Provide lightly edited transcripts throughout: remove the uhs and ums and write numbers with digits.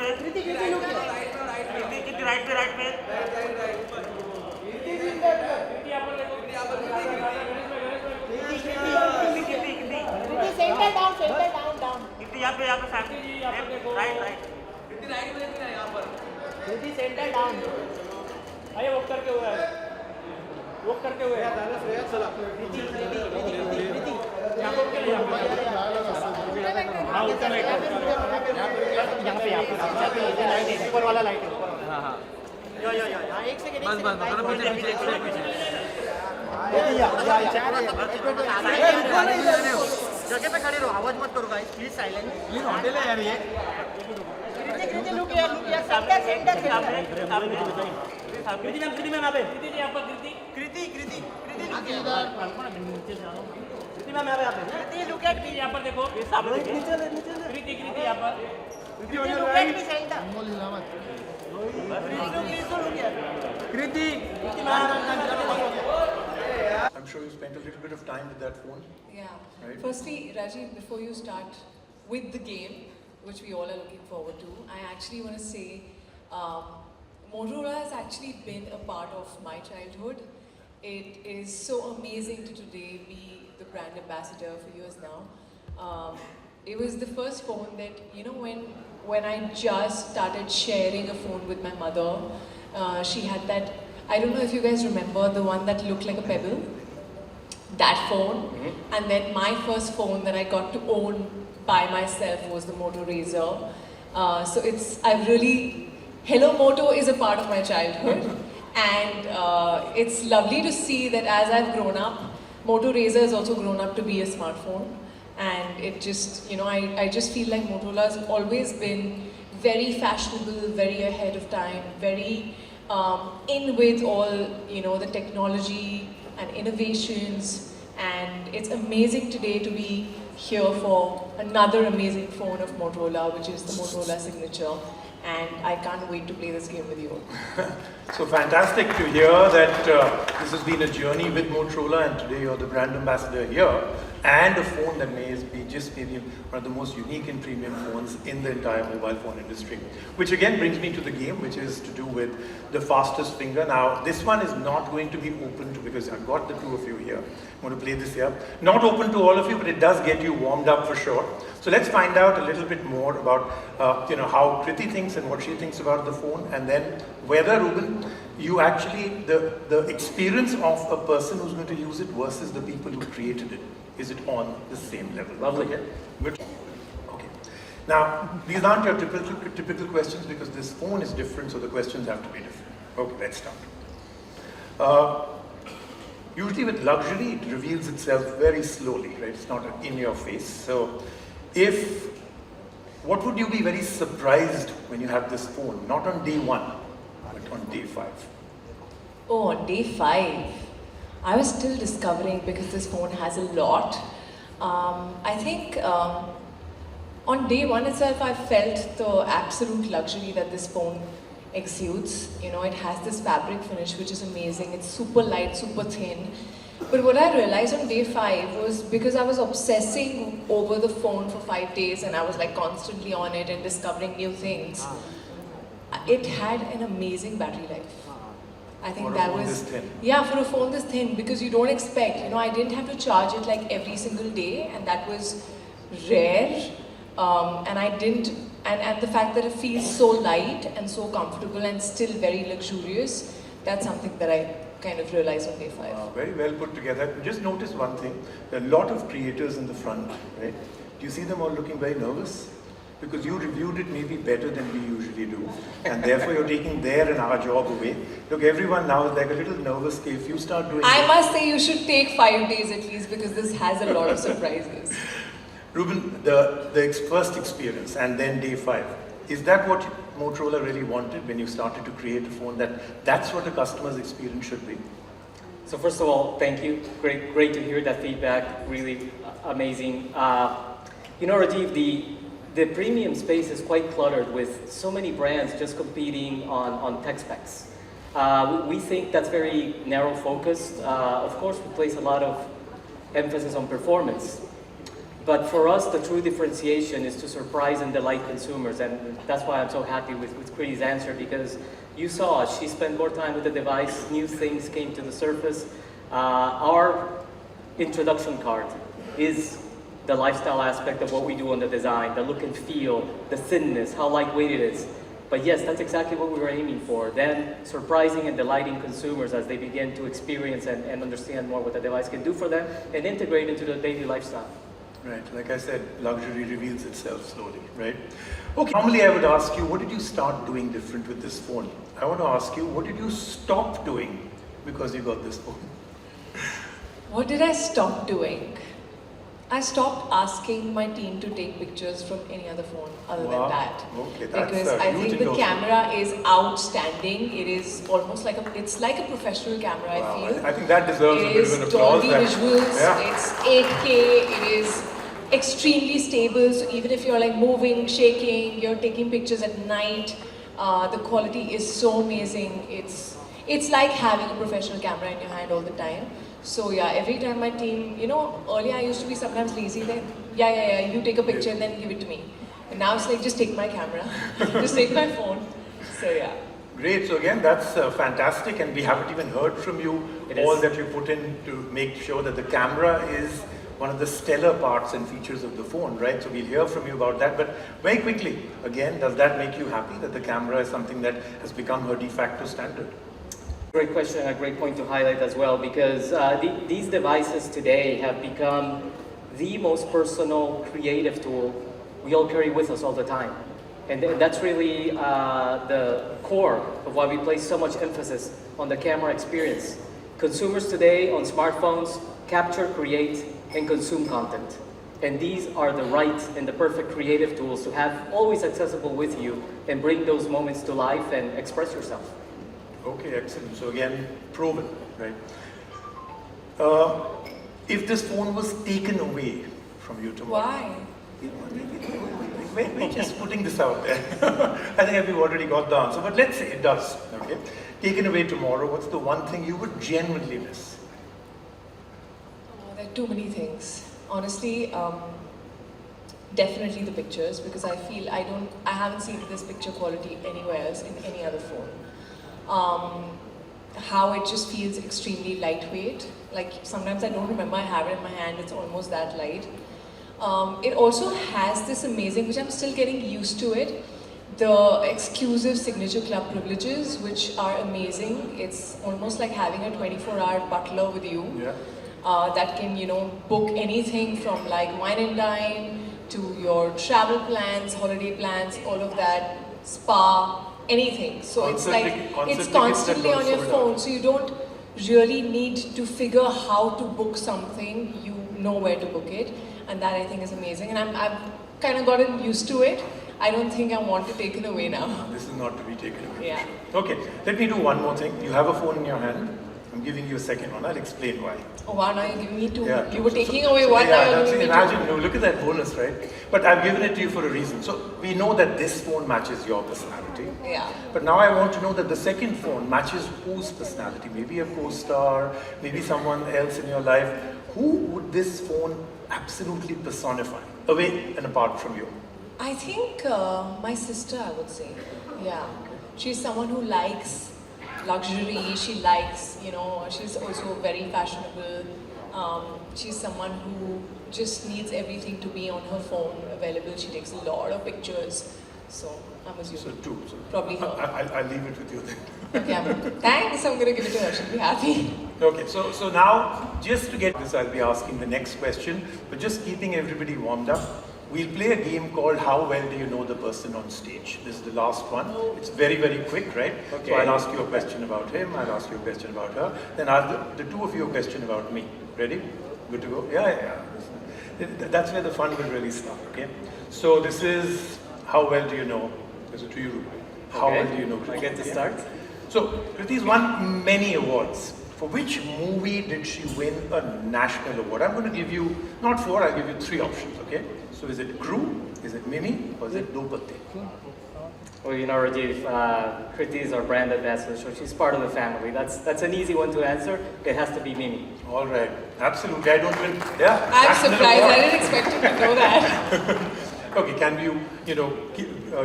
Kriti, look here. Kriti, right पे. Kriti, center down. Kriti यहाँ पे right. Kriti right में देखना यहाँ पर. Kriti, center down. आइए वॉक करके हुआ है. चला. Kriti. यहाँ पर के लिए हाँ ऊपर लाइट यहाँ पे लाइट है, ऊपर वाला लाइट है. हाँ. या एक सेकंड. बस पीछे. जगह पे खड़े रहो, आवाज मत करो guys, please silent. Please hotel है यार ये. Kriti, look here, center. Kriti ma'am यहाँ पे. कृति जी यहाँ पर. Kriti, look here. Kriti ma'am यहाँ पे. Kriti, look at me. यहाँ पर देखो. कृति यहाँ पर. Kriti, look at me, center. Please look here. Kriti. I'm sure you spent a little bit of time with that phone. Yeah. Right. Firstly, Rajiv, before you start with the game, which we all are looking forward to, I actually want to say Motorola has actually been a part of my childhood. It is so amazing to today be the brand ambassador for years now. It was the first phone that, when I just started sharing a phone with my mother, she had that, I don't know if you guys remember, the one that looked like a pebble. That phone, and then my first phone that I got to own by myself was the Moto Razr. So Hello Moto is a part of my childhood, and it's lovely to see that as I've grown up, Moto Razr has also grown up to be a smartphone, and it just, I just feel like Motorola has always been very fashionable, very ahead of time, very in with all, the technology and innovations, and it's amazing today to be here for another amazing phone of Motorola, which is the Motorola Signature, and I can't wait to play this game with you. So fantastic to hear that this has been a journey with Motorola, and today you're the brand ambassador here, and a phone that may be just maybe one of the most unique and premium phones in the entire mobile phone industry. Which again brings me to the game, which is to do with the fastest finger. Now this one is not going to be open to, because I've got the two of you here. I'm going to play this here. Not open to all of you, but it does get you warmed up for sure. So let's find out a little bit more about how Kriti thinks and what she thinks about the phone, and then whether, Ruben, you actually, the experience of a person who's going to use it versus the people who created it, is it on the same level? Lovely. Okay. Good. Okay. Now, these aren't your typical questions, because this phone is different, so the questions have to be different. Okay, let's start. Usually with luxury, it reveals itself very slowly, right? It's not in your face. So, what would you be very surprised when you have this phone? Not on day 1, but on day 5. Oh, on day 5, I was still discovering, because this phone has a lot. I think on day 1 itself, I felt the absolute luxury that this phone exudes. It has this fabric finish which is amazing. It's super light, super thin. But what I realized on day 5 was, because I was obsessing over the phone for 5 days and I was like constantly on it and discovering new things, it had an amazing battery life. I think for that a phone was, this thin. yeah, for a phone this thin, because you don't expect, I didn't have to charge it like every single day, and that was rare. And I didn't, and the fact that it feels so light and so comfortable and still very luxurious, that's something that I kind of realized on day 5. Very well put together. Just notice one thing, there are a lot of creators in the front, right? Do you see them all looking very nervous? Because you reviewed it maybe better than we usually do, and therefore you're taking their and our job away. Look, everyone now is like a little nervous. If you start doing I must say you should take 5 days at least, because this has a lot of surprises. Ruben, the first experience and then day 5, is that what Motorola really wanted when you started to create a phone, that's what a customer's experience should be? So first of all, thank you. Great to hear that feedback. Really amazing. Rajiv, the premium space is quite cluttered with so many brands just competing on tech specs. We think that's very narrow focused. Of course, we place a lot of emphasis on performance. But for us, the true differentiation is to surprise and delight consumers, and that's why I'm so happy with Kriti's answer, because you saw she spent more time with the device, new things came to the surface. Our introduction card is the lifestyle aspect of what we do on the design, the look and feel, the thinness, how lightweight it is. But yes, that's exactly what we were aiming for. Then surprising and delighting consumers as they begin to experience and understand more what the device can do for them and integrate into their daily lifestyle. Right, like I said, luxury reveals itself slowly, right? Okay, normally I would ask you, what did you start doing different with this phone? I want to ask you, what did you stop doing because you got this phone? What did I stop doing? I stopped asking my team to take pictures from any other phone other than that. Okay, that's because a I huge think the endorsement. camera is outstanding. It is almost like it's like a professional camera, I feel. I think that deserves a It bit is of an applause. Dolby that- visuals, Yeah. it's 8K, it is extremely stable, so even if you're like moving, shaking, you're taking pictures at night, the quality is so amazing. It's like having a professional camera in your hand all the time. So yeah, every time my team, earlier I used to be sometimes lazy, then you take a picture and then give it to me. And now it's like, just take my camera, just take my phone. So yeah. Great, so again, that's fantastic, and we haven't even heard from you all that you put in to make sure that the camera is one of the stellar parts and features of the phone, right? So we'll hear from you about that, but very quickly, again, does that make you happy that the camera is something that has become her de facto standard? Great question and a great point to highlight as well, because these devices today have become the most personal, creative tool we all carry with us all the time. And that's really the core of why we place so much emphasis on the camera experience. Consumers today on smartphones capture, create, and consume content. And these are the right and the perfect creative tools to have always accessible with you and bring those moments to life and express yourself. Okay, excellent. So again, proven, right? If this phone was taken away from you tomorrow, Why? we're just putting this out there. I think we've already got the answer, but let's say it does, okay? Taken away tomorrow, what's the one thing you would genuinely miss? Oh, there are too many things. Honestly, definitely the pictures, because I feel I haven't seen this picture quality anywhere else in any other phone. How it just feels extremely lightweight. Like sometimes I don't remember I have it in my hand, it's almost that light. It also has this amazing, which I'm still getting used to it, the exclusive signature club privileges, which are amazing. It's almost like having a 24-hour butler with you. Yeah. That can, book anything from like wine and dine to your travel plans, holiday plans, all of that, spa, anything. So it's like, it's constantly on your phone, so you don't really need to figure how to book something, you know where to book it, and that I think is amazing. And I've kind of gotten used to it. I don't think I want to take it away now. This is not to be taken away. Yeah. Okay, let me do one more thing. You have a phone in your hand. I'm giving you a second one. I'll explain why. Oh wow, now you're giving me two. Yeah, You were taking away one, now yeah, you're that's giving me imagine, two. no, look at that bonus, right? But I've given it to you for a reason. So we know that this phone matches your personality. Yeah. But now I want to know that the second phone matches whose personality? Maybe a co-star, maybe someone else in your life. Who would this phone absolutely personify, away and apart from you? I think my sister, I would say. Yeah. She's someone who likes luxury, she likes, she's also very fashionable. She's someone who just needs everything to be on her phone available. She takes a lot of pictures. So I'm So assuming. two. So Probably her. I'll leave it with you then. Okay, thanks. I'm going to give it to her. She'll be happy. Okay, so now, just to get this, I'll be asking the next question, but just keeping everybody warmed up, we'll play a game called How Well Do You Know the Person on Stage? This is the last one. It's very, very quick, right? Okay. So I'll ask you a question about him, I'll ask you a question about her, then ask the two of you a question about me. Ready? Good to go? Yeah. That's where the fun will really start, okay? So this is How Well Do You Know? This is to you, Rupa. How well do you know Kriti? I get to start? So, Kriti's won many awards. For which movie did she win a national award? I'm going to give you, not 4, I'll give you 3 options, okay? So is it Crew, is it Mimi, or is it Do Patte? Well, you know, Rajiv, Kriti is our brand ambassador, so she's part of the family. That's an easy one to answer. It has to be Mimi. All right, absolutely. I don't win. Yeah. I'm national surprised. award. I didn't expect him to know that. Okay, can you,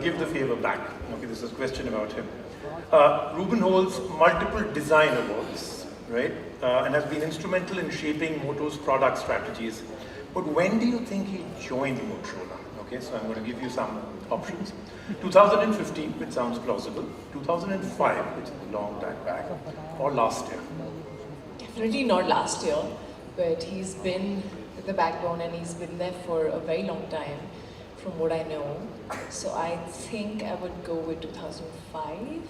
give the favor back? Okay, this is a question about him. Ruben holds multiple design awards, right? And has been instrumental in shaping Moto's product strategies. But when do you think he joined Motorola? Okay, so I'm going to give you some options. 2015, which sounds plausible. 2005, which is a long time back. Or last year. Definitely not last year, but he's been with the backbone and he's been there for a very long time, from what I know. So I think I would go with 2005.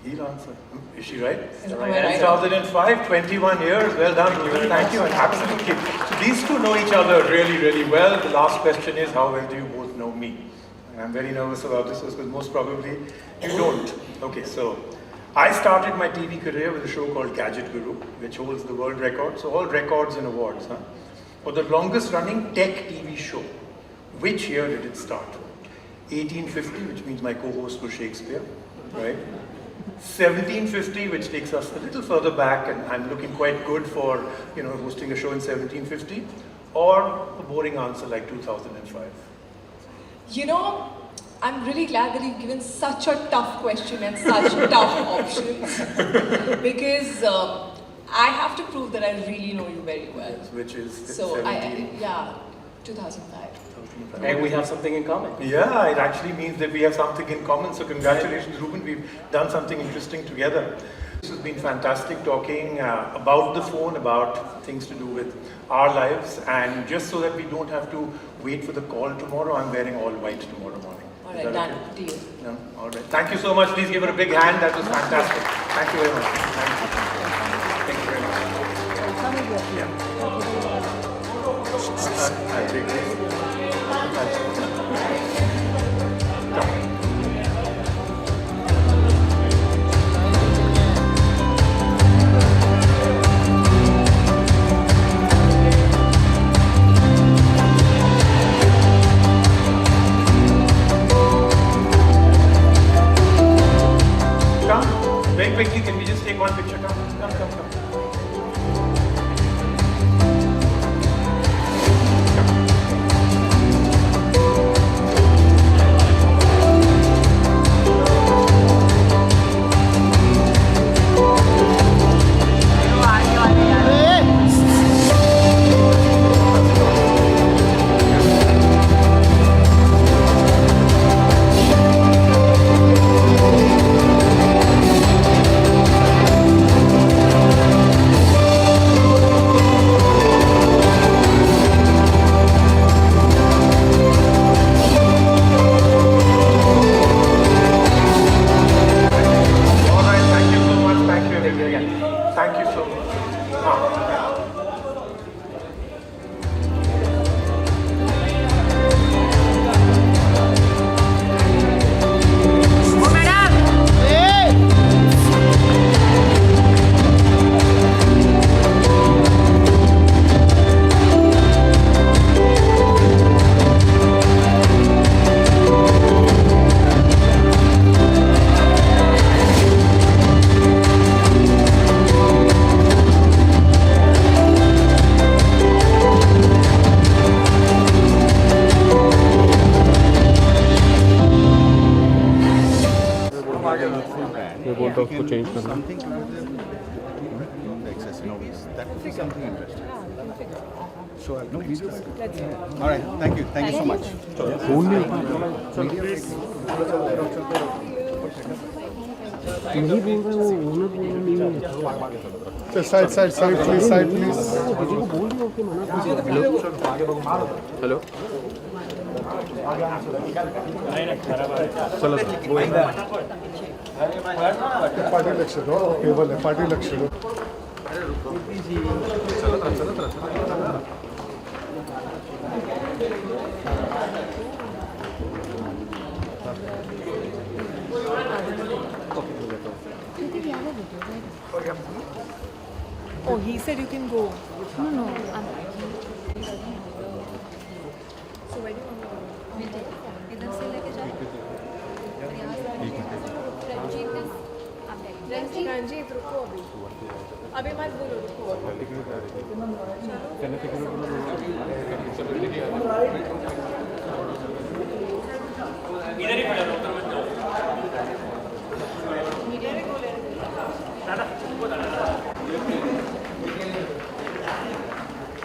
He'll answer. Is she right? Am I right? 2005, 21 years. Well done, Ruben. Thank you. And absolutely. So these two know each other really, really well. The last question is, how well do you both know me? And I'm very nervous about this because most probably you don't. Okay, so I started my TV career with a show called Gadget Guru, which holds the world record. So all records and awards. For the longest running tech TV show. Which year did it start? 1850, which means my co-host was Shakespeare, right? 1750, which takes us a little further back, and I'm looking quite good for, hosting a show in 1750, or a boring answer like 2005. I'm really glad that you've given such a tough question and such tough options, because I have to prove that I really know you very well. Yes, which is So 2005. And we have something in common. Yeah, it actually means that we have something in common. So congratulations, Ruben. We've done something interesting together. This has been fantastic talking about the phone, about things to do with our lives. And just so that we don't have to wait for the call tomorrow, I'm wearing all white tomorrow morning. All right, done. Okay? Deal. No? All right. Thank you so much. Please give her a big hand. That was fantastic. Thank you very much. Thank you very much. Yeah. I'll take this. Come, very quickly, can we just take one picture? Come. Thank you so much. ये बोलता उसको change करना that would be something interesting. Sure. No, please. All right. Thank you so much. Side, please. Hello. चलो party लक्ष्य दो केवल है party लक्ष्य दो चलो Oh, he said you can go. No, no. So where do you want to go? इधर से लेके जाओ और यहाँ से रंजीत रुको अभी मत बोलो रुको